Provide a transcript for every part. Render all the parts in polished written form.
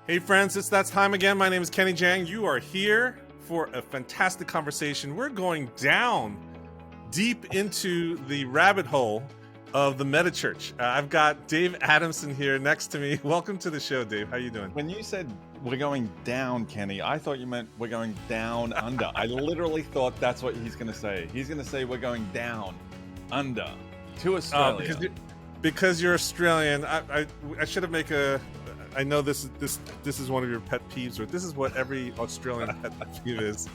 Hey friends, it's that time again. My name is Kenny Jahng. You are here for a fantastic conversation. We're going down deep into the rabbit hole of the meta church. I've got Dave Adamson here next to me. Welcome to the show, Dave. How you doing? When you said we're going down, Kenny, I thought you meant we're going down under. I literally thought that's what he's going to say. He's going to say we're going down under to Australia. Because you're Australian, I should have make a. I know this is one of your pet peeves, or this is what every Australian pet peeve is,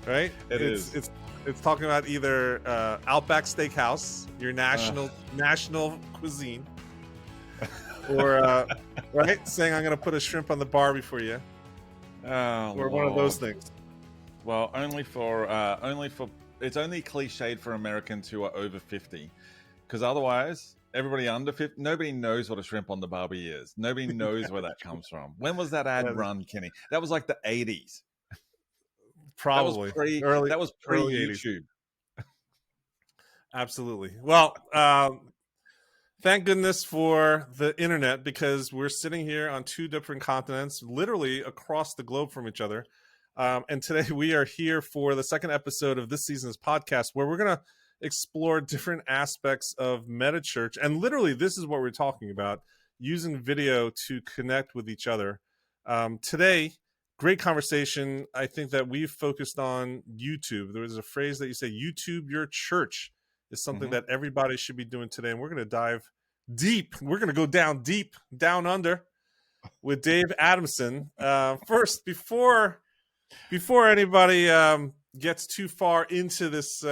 right? It's talking about either Outback Steakhouse, your national cuisine, or right, saying I'm going to put a shrimp on the Barbie for you, or Lord. One of those things. Well, only for it's only cliched for Americans who are over 50, because otherwise. Everybody under 50, nobody knows what a shrimp on the Barbie is. Nobody knows where that comes from. When was that ad run, Kenny? That was like the 80s. Probably. That was pre-YouTube. Absolutely. Well, thank goodness for the internet, because we're sitting here on two different continents, literally across the globe from each other. And today we are here for the second episode of this season's podcast, where we're going to explore different aspects of meta church, and literally this is what we're talking about, using video to connect with each other. Today, great conversation. I think that we've focused on YouTube. There was a phrase that you say, YouTube your church, is something that everybody should be doing today, and we're going to dive deep. We're going to go down deep, down under, with Dave Adamson. First, before anybody gets too far into this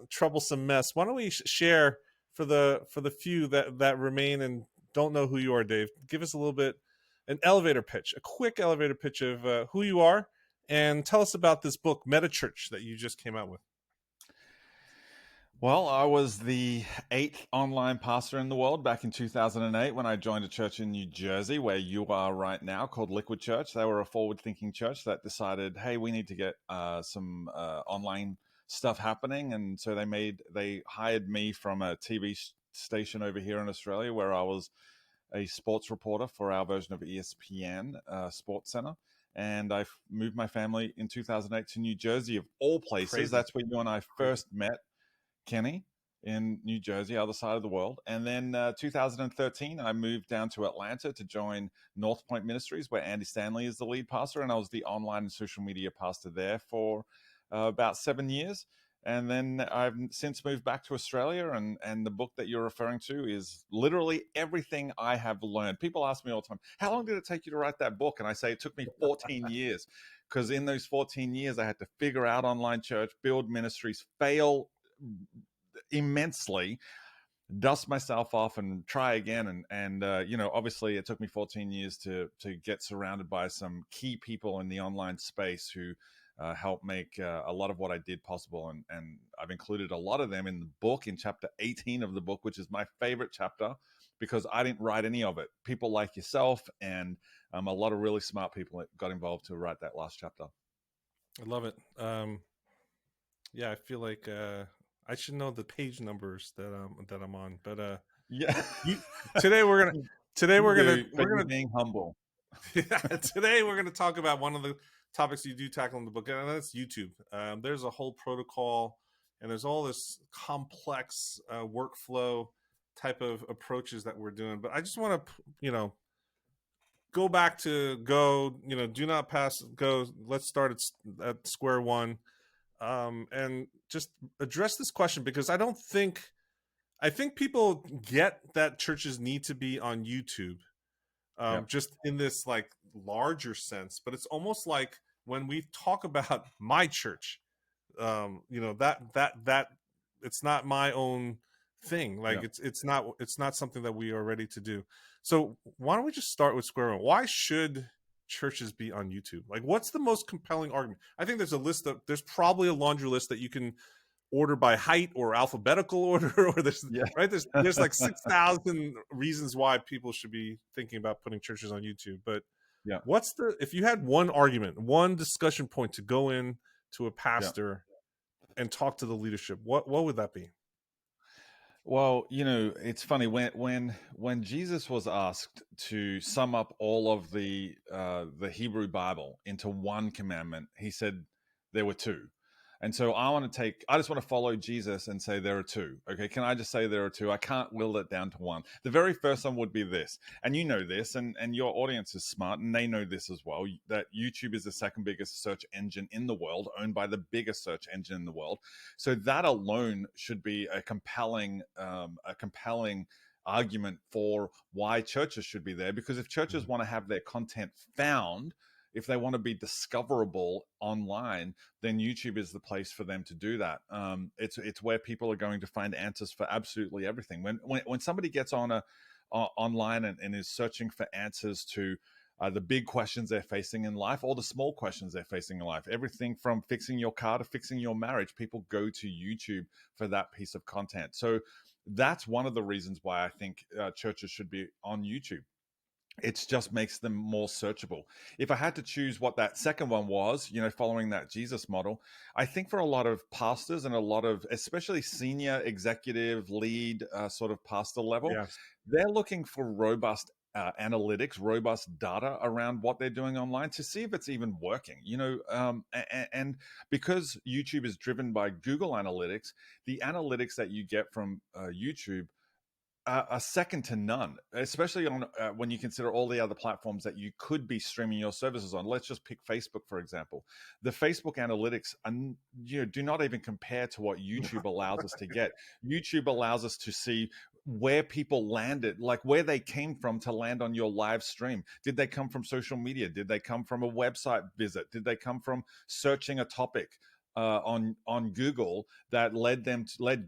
troublesome mess, why don't we share for the few that remain and don't know who you are, Dave? Give us a little bit, an elevator pitch, a quick elevator pitch of who you are, and tell us about this book, Meta Church, that you just came out with. Well, I was the 8th online pastor in the world back in 2008 when I joined a church in New Jersey, where you are right now, called Liquid Church. They were a forward-thinking church that decided, hey, we need to get some online stuff happening. And so they hired me from a TV station over here in Australia, where I was a sports reporter for our version of ESPN Sports Center. And I moved my family in 2008 to New Jersey, of all places. Crazy. That's where you and I first met, Kenny, in New Jersey, other side of the world. And then 2013, I moved down to Atlanta to join North Point Ministries, where Andy Stanley is the lead pastor, and I was the online and social media pastor there for about 7 years. And then I've since moved back to Australia, and the book that you're referring to is literally everything I have learned. People ask me all the time, how long did it take you to write that book? And I say it took me 14 years, because in those 14 years, I had to figure out online church, build ministries, fail immensely, dust myself off, and try again. And obviously it took me 14 years to get surrounded by some key people in the online space who helped make a lot of what I did possible. And I've included a lot of them in the book, in chapter 18 of the book, which is my favorite chapter, because I didn't write any of it. People like yourself and a lot of really smart people that got involved to write that last chapter. I love it. I feel like I should know the page numbers that I'm on, but today we're gonna being humble. Today we're gonna talk about one of the topics you do tackle in the book, and that's YouTube. There's a whole protocol, and there's all this complex workflow type of approaches that we're doing. But I just want to, go back to do not pass go. Let's start at square one. And just address this question, because I think people get that churches need to be on YouTube, just in this like larger sense, but it's almost like when we talk about my church, that it's not my own thing. Like it's not something that we are ready to do. So why don't we just start with square one? Why should churches be on YouTube? Like, what's the most compelling argument? I think there's probably a laundry list that you can order by height or alphabetical order, or there's like 6,000 reasons why people should be thinking about putting churches on YouTube. But if you had one argument, one discussion point to go in to a pastor and talk to the leadership, what would that be? Well, it's funny when Jesus was asked to sum up all of the Hebrew Bible into one commandment, he said there were two. And so I just want to follow Jesus and say there are two. Okay, can I just say there are two? I can't will it down to one. The very first one would be this, and you know this, and your audience is smart, and they know this as well. That YouTube is the second biggest search engine in the world, owned by the biggest search engine in the world. So that alone should be a compelling argument for why churches should be there. Because if churches want to have their content found, if they want to be discoverable online, then YouTube is the place for them to do that. It's where people are going to find answers for absolutely everything. When somebody gets online and is searching for answers to the big questions they're facing in life, or the small questions they're facing in life, everything from fixing your car to fixing your marriage, people go to YouTube for that piece of content. So that's one of the reasons why I think churches should be on YouTube. It just makes them more searchable. If I had to choose what that second one was, following that Jesus model, I think for a lot of pastors and a lot of, especially senior executive lead sort of pastor level, Yes. they're looking for robust analytics, robust data around what they're doing online to see if it's even working. And because YouTube is driven by Google Analytics, the analytics that you get from YouTube are second to none, especially on when you consider all the other platforms that you could be streaming your services on. Let's just pick Facebook, for example. The Facebook analytics do not even compare to what YouTube allows us to get. YouTube allows us to see where people landed, like where they came from to land on your live stream. Did they come from social media? Did they come from a website visit? Did they come from searching a topic on Google that led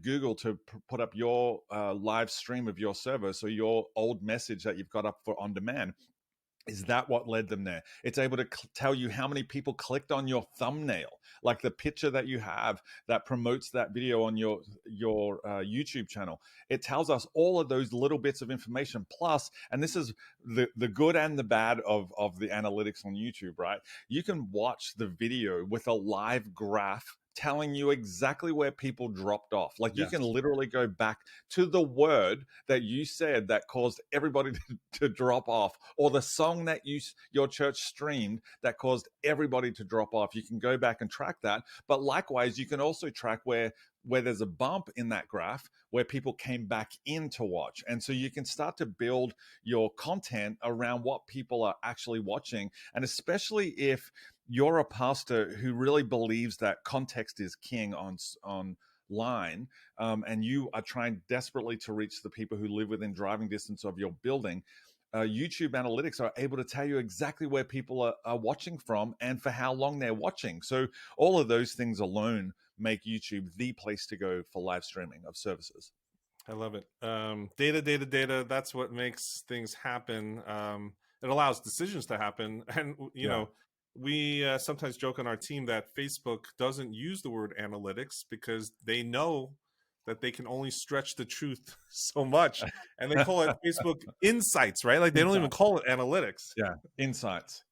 Google to put up your live stream of your service or your old message that you've got up for on demand? Is that what led them there? It's able to tell you how many people clicked on your thumbnail, like the picture that you have that promotes that video on your YouTube channel. It tells us all of those little bits of information. Plus, and this is the good and the bad of the analytics on YouTube, right? You can watch the video with a live graph telling you exactly where people dropped off. Like you can Yes. literally go back to the word that you said that caused everybody to drop off, or the song that your church streamed that caused everybody to drop off. You can go back and track that. But likewise, you can also track where there's a bump in that graph where people came back in to watch. And so you can start to build your content around what people are actually watching. And especially if you're a pastor who really believes that context is king online, and you are trying desperately to reach the people who live within driving distance of your building, YouTube analytics are able to tell you exactly where people are watching from and for how long they're watching. So all of those things alone make YouTube the place to go for live streaming of services. I love it. Data, data, data. That's what makes things happen. It allows decisions to happen. And, Yeah. we sometimes joke on our team that Facebook doesn't use the word analytics because they know that they can only stretch the truth so much. And they call it Facebook Insights, right? Like they don't even Insights. call it analytics. Yeah. Insights.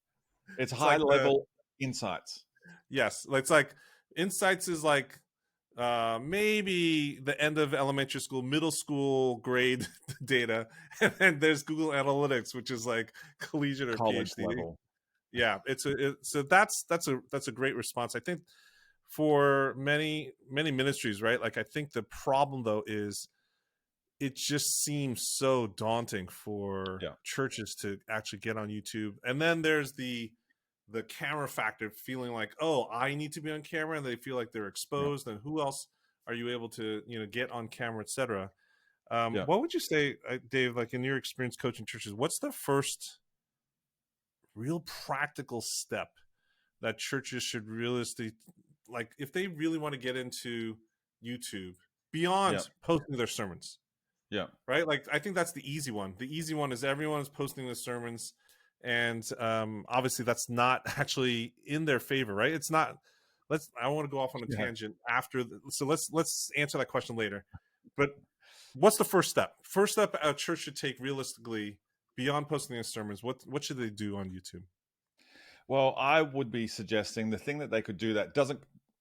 It's It's high like level insights. yes, it's like Insights is like maybe the end of elementary school, middle school grade data, and then there's Google Analytics, which is like collegiate or College PhD. level. Yeah, so that's a great response. I think for many ministries, right? Like I think the problem though is it just seems so daunting for Yeah. churches to actually get on YouTube, and then there's the camera factor, feeling like, oh, I need to be on camera, and they feel like they're Yeah. exposed, and who else are you able to get on camera, etc. Yeah. What would you say, Dave, like in your experience coaching churches, what's the first real practical step that churches should realistically, like if they really want to get into YouTube Yeah. beyond posting their sermons, Yeah. right? Like I think that's the easy one. The easy one is everyone is posting the sermons, and obviously that's not actually in their favor, right? It's not. I want to go off on a Yeah. tangent after, so let's answer that question later. But what's the first step? First step a church should take realistically beyond posting their sermons. What should they do on YouTube? Well, I would be suggesting the thing that they could do that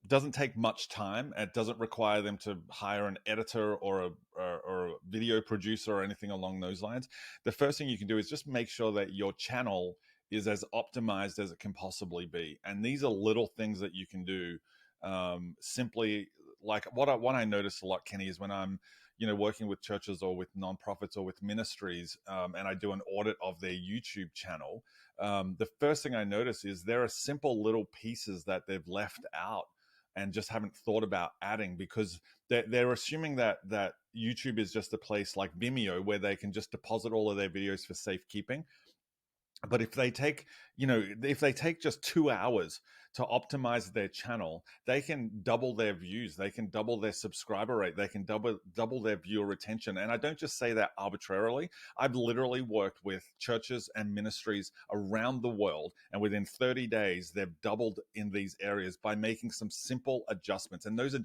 doesn't take much time. It doesn't require them to hire an editor or a video producer or anything along those lines. The first thing you can do is just make sure that your channel is as optimized as it can possibly be. And these are little things that you can do simply. Like what I notice a lot, Kenny, is when I'm working with churches or with nonprofits or with ministries, and I do an audit of their YouTube channel. The first thing I notice is there are simple little pieces that they've left out and just haven't thought about adding, because they're assuming that YouTube is just a place like Vimeo where they can just deposit all of their videos for safekeeping. But if they take just 2 hours to optimize their channel, they can double their views, they can double their subscriber rate, they can double their viewer retention. And I don't just say that arbitrarily. I've literally worked with churches and ministries around the world, and within 30 days they've doubled in these areas by making some simple adjustments. And those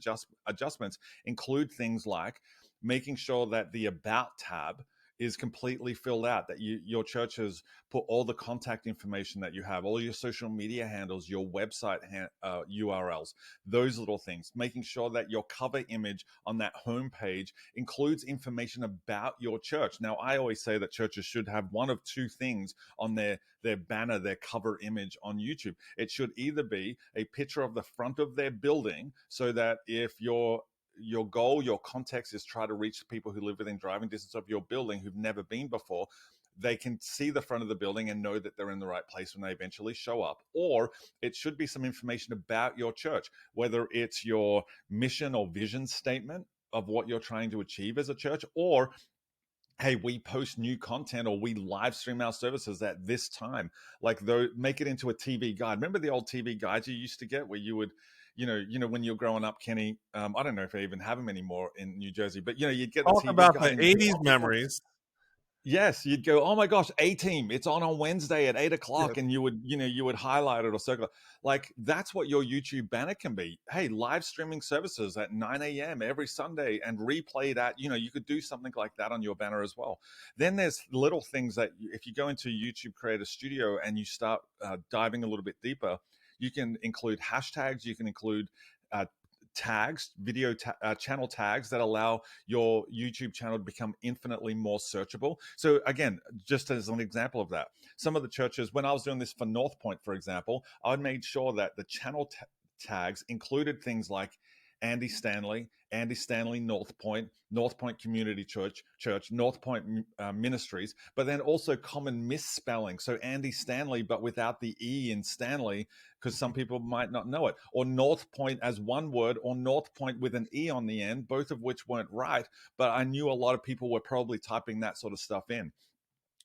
adjustments include things like making sure that the About tab is completely filled out, that your church has put all the contact information that you have, all your social media handles, your website URLs, those little things, making sure that your cover image on that homepage includes information about your church. Now, I always say that churches should have one of two things on their banner, their cover image on YouTube. It should either be a picture of the front of their building, so that if your goal, your context is try to reach people who live within driving distance of your building who've never been before, they can see the front of the building and know that they're in the right place when they eventually show up. Or it should be some information about your church, whether it's your mission or vision statement of what you're trying to achieve as a church, or hey, we post new content or we live stream our services at this time. Like, though, make it into a TV guide. Remember the old TV guides you used to get where you would, when you're growing up, Kenny, I don't know if they even have them anymore in New Jersey, but you'd get the Talk TV about guide the and you'd go, 80s oh my God. memories. Yes, you'd go, oh my gosh, A-Team, it's on Wednesday at 8 o'clock. Yes. And you would highlight it or circle it. Like, that's what your YouTube banner can be. Hey, live streaming services at 9 a.m. every Sunday and replayed at, you could do something like that on your banner as well. Then there's little things that if you go into YouTube Creator Studio and you start diving a little bit deeper, you can include hashtags, you can include uh, tags, channel tags that allow your YouTube channel to become infinitely more searchable. So again, just as an example of that, some of the churches, when I was doing this for North Point, for example, I made sure that the channel tags included things like Andy Stanley North Point Community Church, North Point Ministries, but then also common misspelling. So Andy Stanley, but without the E in Stanley, because some people might not know it, or North Point as one word, or North Point with an E on the end, both of which weren't right. But I knew a lot of people were probably typing that sort of stuff in.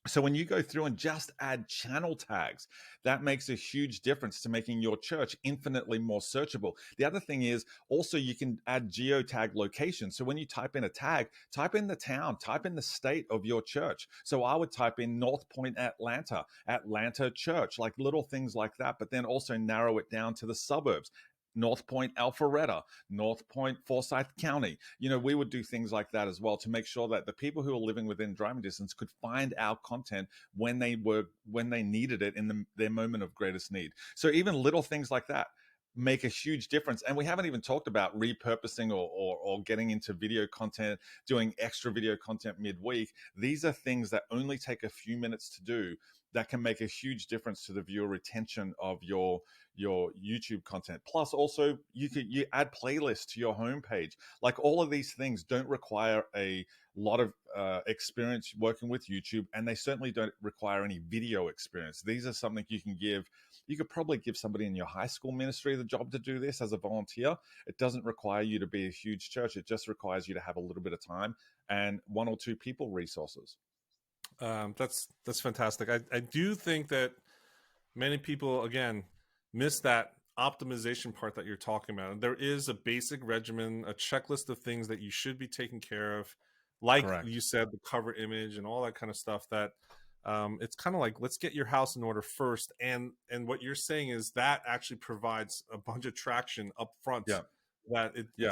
So when you go through and just add channel tags, that makes a huge difference to making your church infinitely more searchable. The other thing is also you can add geotag location. So when you type in a tag, type in the town, type in the state of your church. So I would type in North Point Atlanta Church, like little things like that, but then also narrow it down to the suburbs. North Point, Alpharetta, North Point, Forsyth County. We would do things like that as well to make sure that the people who are living within driving distance could find our content when they needed it in their moment of greatest need. So even little things like that make a huge difference. And we haven't even talked about repurposing or getting into video content, doing extra video content midweek. These are things that only take a few minutes to do that can make a huge difference to the viewer retention of your YouTube content. Plus, also you add playlists to your homepage. Like, all of these things don't require a lot of experience working with YouTube, and they certainly don't require any video experience. These are something you can give. You could probably give somebody in your high school ministry the job to do this as a volunteer. It doesn't require you to be a huge church. It just requires you to have a little bit of time and one or two people resources. That's fantastic. I do think that many people, again, miss that optimization part that you're talking about. And there is a basic regimen, a checklist of things that you should be taking care of, like Correct. you said, the cover image and all that kind of stuff. That it's kind of like, let's get your house in order first. And what you're saying is that actually provides a bunch of traction up front. Yeah. That Yeah.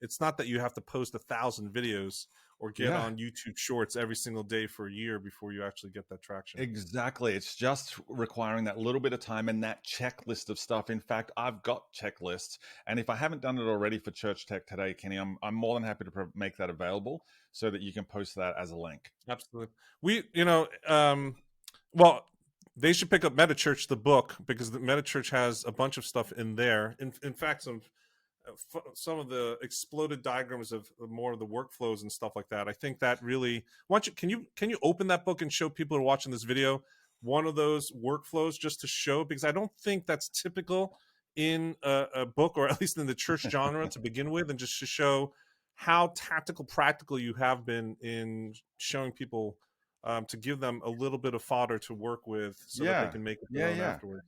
it's not that you have to post 1,000 videos or get Yeah. on YouTube Shorts every single day for a year before you actually get that traction. Exactly. It's just requiring that little bit of time and that checklist of stuff. In fact, I've got checklists. And if I haven't done it already for Church Tech Today, Kenny, I'm more than happy to make that available so that you can post that as a link. Absolutely. Well, they should pick up Meta Church, the book, because the Meta Church has a bunch of stuff in there. In fact, some of the exploded diagrams of more of the workflows and stuff like that. I think that really. Why don't you can you open that book and show people who are watching this video one of those workflows just to show, because I don't think that's typical in a book, or at least in the church genre to begin with, and just to show how tactical, practical you have been in showing people, to give them a little bit of fodder to work with so that they Yeah. can make it their Yeah. own Yeah. afterwards.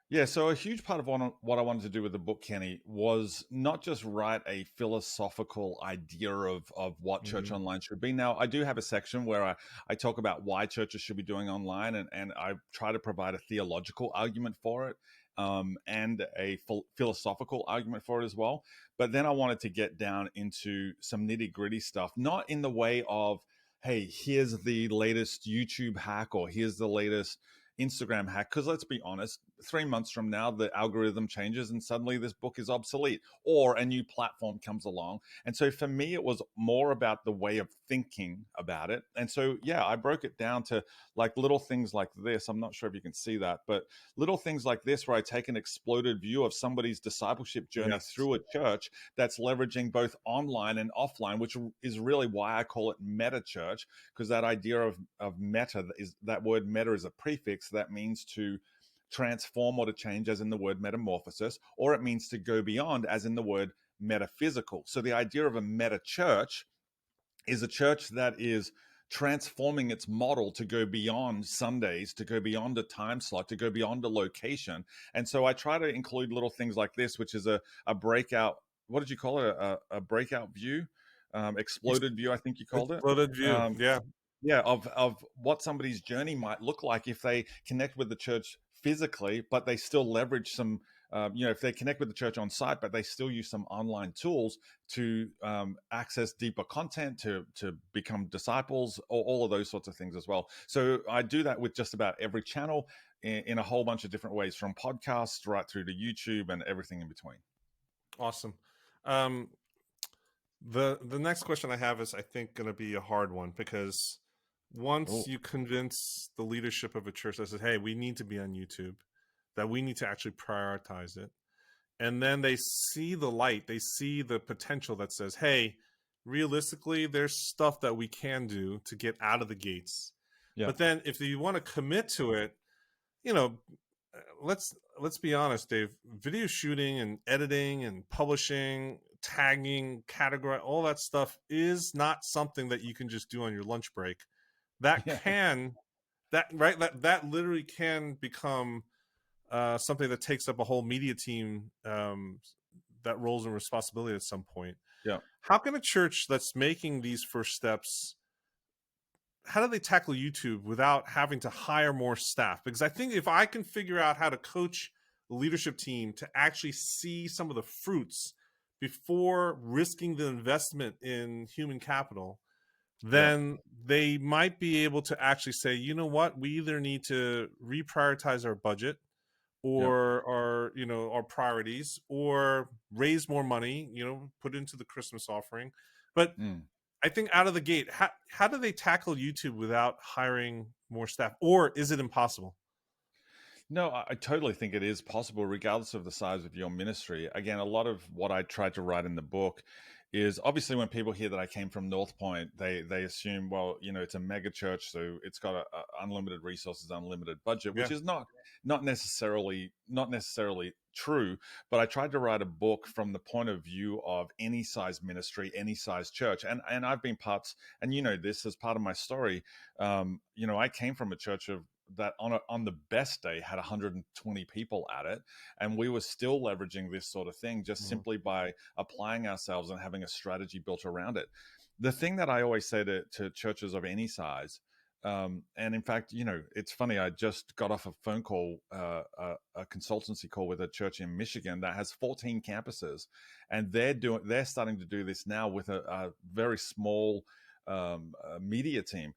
Yeah, so a huge part of what I wanted to do with the book, Kenny, was not just write a philosophical idea of what church Mm-hmm. online should be. Now, I do have a section where I talk about why churches should be doing online, and I try to provide a theological argument for it, and a philosophical argument for it as well. But then I wanted to get down into some nitty gritty stuff, not in the way of, hey, here's the latest YouTube hack or here's the latest Instagram hack, because let's be honest, 3 months from now the algorithm changes and suddenly this book is obsolete or a new platform comes along. And so for me it was more about the way of thinking about it. And so yeah, I broke it down to like little things like this. I'm not sure if you can see that, but little things like this where I take an exploded view of somebody's discipleship journey Yes. through a church that's leveraging both online and offline, which is really why I call it meta church, because that idea of meta is, that word meta is a prefix that means to transform or to change, as in the word metamorphosis, or it means to go beyond, as in the word metaphysical. So the idea of a meta church is a church that is transforming its model to go beyond Sundays, to go beyond a time slot, to go beyond a location. And so I try to include little things like this, which is a breakout. What did you call it? A breakout view, exploded view, I think you called it. Exploded view. Um, Yeah. yeah, of what somebody's journey might look like if they connect with the church physically, but they still leverage some, if they connect with the church on site, but they still use some online tools to access deeper content, to become disciples, or all of those sorts of things as well. So I do that with just about every channel in a whole bunch of different ways, from podcasts right through to YouTube and everything in between. Awesome. Um, the next question I have is, I think, going to be a hard one, because once Oh, you convince the leadership of a church that says, "Hey, we need to be on YouTube," that we need to actually prioritize it, and then they see the light, they see the potential that says, "Hey, realistically, there's stuff that we can do to get out of the gates." yeah, But then, if you want to commit to it, you know, let's be honest, Dave. Video shooting and editing and publishing, tagging, category, all that stuff is not something that you can just do on your lunch break. That yeah, can that right that literally can become something that takes up a whole media team, that roles and responsibility at some point. yeah, How can a church that's making these first steps, how do they tackle YouTube without having to hire more staff? Because I think if I can figure out how to coach the leadership team to actually see some of the fruits before risking the investment in human capital, yeah, then they might be able to actually say, you know what, we either need to reprioritize our budget yeah. or our priorities, or raise more money, put into the Christmas offering. But Mm. I think out of the gate, how do they tackle YouTube without hiring more staff, or is it impossible? No, I totally think it is possible, regardless of the size of your ministry. Again, a lot of what I tried to write in the book is, obviously when people hear that I came from North Point, they assume, well, it's a mega church, so it's got unlimited resources, unlimited budget, which Yeah. is not necessarily true. But I tried to write a book from the point of view of any size ministry, any size church, and I've been parts, and this as part of my story. I came from a church of that on the best day had 120 people at it, and we were still leveraging this sort of thing just Mhm. simply by applying ourselves and having a strategy built around it. The thing that I always say to churches of any size, and in fact, it's funny, I just got off a phone call, a consultancy call with a church in Michigan that has 14 campuses, and they're starting to do this now with a very small media team.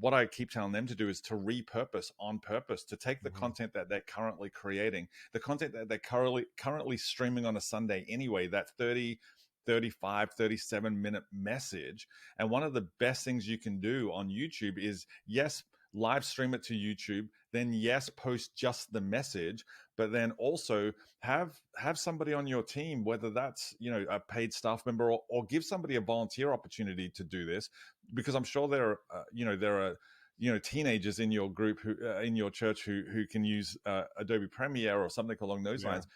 What I keep telling them to do is to repurpose on purpose, to take the content that they're currently creating, the content that they're currently streaming on a Sunday anyway, that 30, 35, 37-minute message. And one of the best things you can do on YouTube is, yes, live stream it to YouTube, then yes, post just the message, but then also have somebody on your team, whether that's a paid staff member, or give somebody a volunteer opportunity to do this, because I'm sure there are teenagers in your group who in your church who can use Adobe Premiere or something along those lines,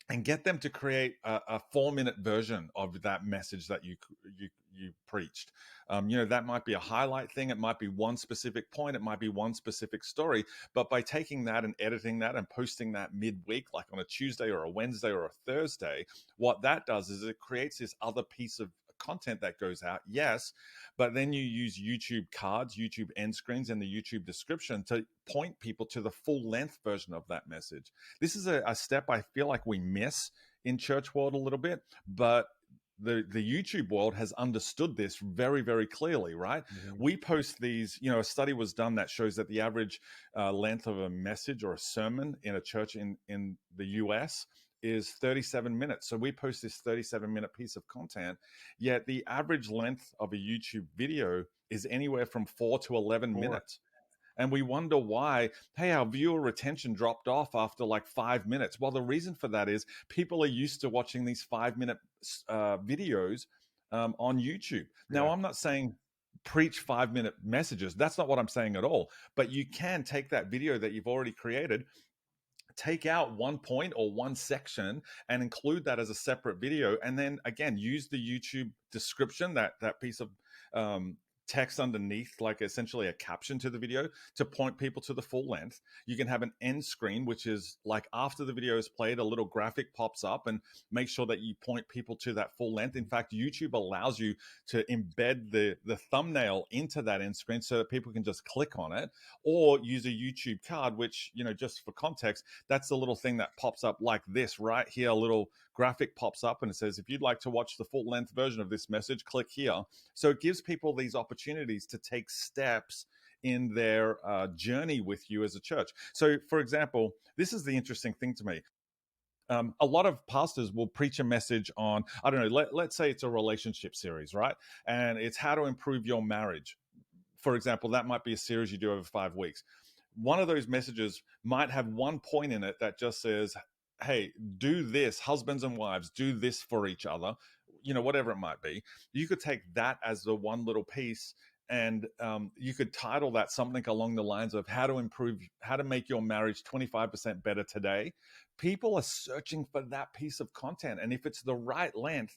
and get them to create a 4-minute version of that message that you preached. That might be a highlight thing. It might be one specific point. It might be one specific story. But by taking that and editing that and posting that midweek, like on a Tuesday or a Wednesday or a Thursday, what that does is it creates this other piece of content that goes out, yes, but then you use YouTube cards, YouTube end screens, and the YouTube description to point people to the full length version of that message. This is a step I feel like we miss in church world a little bit, but the YouTube world has understood this very, very clearly, right? We post these, a study was done that shows that the average length of a message or a sermon in a church in the US is 37 minutes. So we post this 37-minute piece of content, yet the average length of a YouTube video is anywhere from 4 to 11 minutes. And we wonder why, hey, our viewer retention dropped off after like 5 minutes. Well, the reason for that is people are used to watching these 5-minute videos on YouTube. Now, I'm not saying preach 5-minute messages. That's not what I'm saying at all. But you can take that video that you've already created, take out one point or one section and include that as a separate video, and then again use the YouTube description, that piece of text underneath, like essentially a caption to the video, to point people to the full length. You can have an end screen, which is like after the video is played, a little graphic pops up and make sure that you point people to that full length. In fact, YouTube allows you to embed the thumbnail into that end screen so that people can just click on it, or use a YouTube card, which, just for context, that's the little thing that pops up like this right here. A little graphic pops up and it says, if you'd like to watch the full length version of this message, click here. So it gives people these opportunities to take steps in their journey with you as a church. So, for example, this is the interesting thing to me. A lot of pastors will preach a message on, I don't know, let's say it's a relationship series, right? And it's how to improve your marriage. For example, that might be a series you do over 5 weeks. One of those messages might have one point in it that just says, hey, do this, husbands and wives, do this for each other, whatever it might be. You could take that as the one little piece, and you could title that something along the lines of how to make your marriage 25% better today. People are searching for that piece of content. And if it's the right length,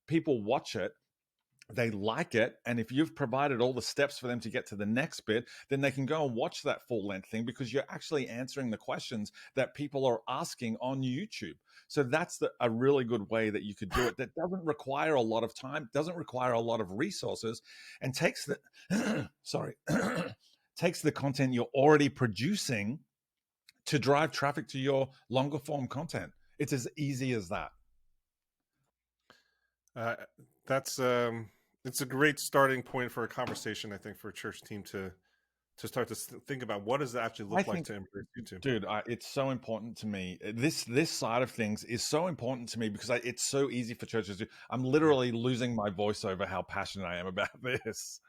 people watch it, they like it, and if you've provided all the steps for them to get to the next bit, then they can go and watch that full length thing, because you're actually answering the questions that people are asking on YouTube. So that's a really good way that you could do it, that doesn't require a lot of time, doesn't require a lot of resources, and takes the takes the content you're already producing to drive traffic to your longer form content. It's as easy as that. That's it's a great starting point for a conversation, I think, for a church team to start to think about what does it actually look like to embrace YouTube. Dude, it's so important to me. This side of things is so important to me, because it's so easy for churches to. I'm literally losing my voice over how passionate I am about this.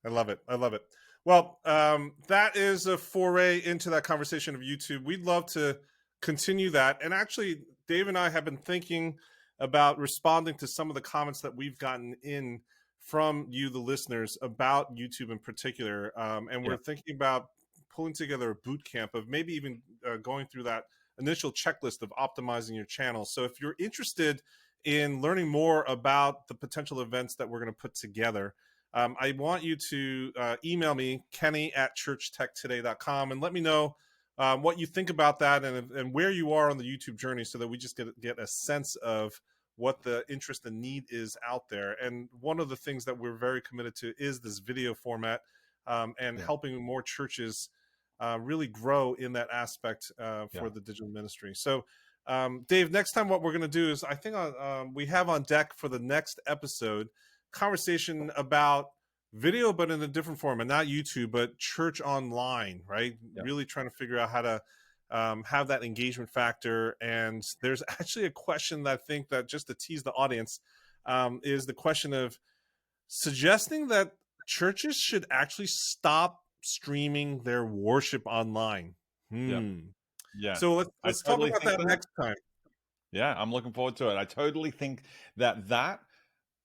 I love it. I love it. Well, that is a foray into that conversation of YouTube. We'd love to continue that. And actually, Dave and I have been thinking about responding to some of the comments that we've gotten in from you, the listeners, about YouTube in particular. And we're thinking about pulling together a boot camp of maybe even going through that initial checklist of optimizing your channel. So if you're interested in learning more about the potential events that we're going to put together, I want you to email me, kenny@churchtechtoday.com, and let me know what you think about that and where you are on the YouTube journey, so that we just get a sense of what the interest and need is out there. And one of the things that we're very committed to is this video format, and helping more churches really grow in that aspect for the digital ministry. So Dave, next time what we're going to do is, I think we have on deck for the next episode conversation about video, but in a different format, not YouTube, but church online, right? Yeah. Really trying to figure out how to have that engagement factor. And there's actually a question that I think that, just to tease the audience, is the question of suggesting that churches should actually stop streaming their worship online. Yeah. So I let's talk totally about think that that. next time. Yeah, I'm looking forward to it. I totally think that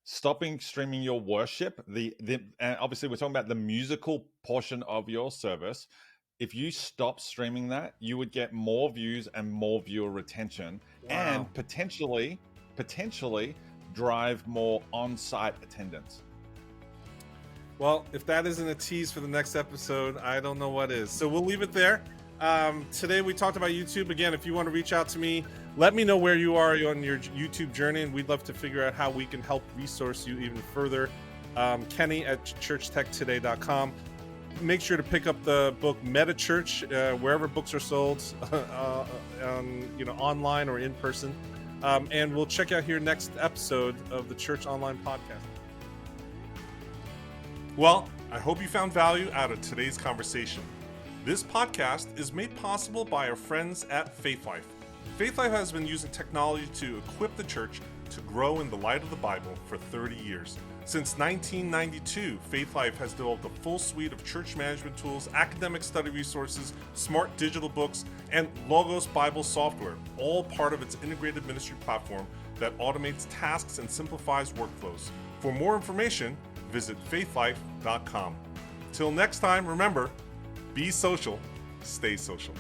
stopping streaming your worship, and obviously we're talking about the musical portion of your service. If you stop streaming that, you would get more views and more viewer retention, and potentially drive more on-site attendance. Well, if that isn't a tease for the next episode, I don't know what is. So we'll leave it there. Today we talked about YouTube. Again, if you want to reach out to me, let me know where you are on your YouTube journey, and we'd love to figure out how we can help resource you even further. Kenny at ChurchTechToday.com. Make sure to pick up the book Meta Church wherever books are sold, online or in person. And we'll check out here next episode of the Church Online Podcast. Well, I hope you found value out of today's conversation. This podcast is made possible by our friends at Faithlife. Faithlife has been using technology to equip the church to grow in the light of the Bible for 30 years. Since 1992, Faithlife has developed a full suite of church management tools, academic study resources, smart digital books, and Logos Bible software, all part of its integrated ministry platform that automates tasks and simplifies workflows. For more information, visit faithlife.com. Till next time, remember, be social, stay social.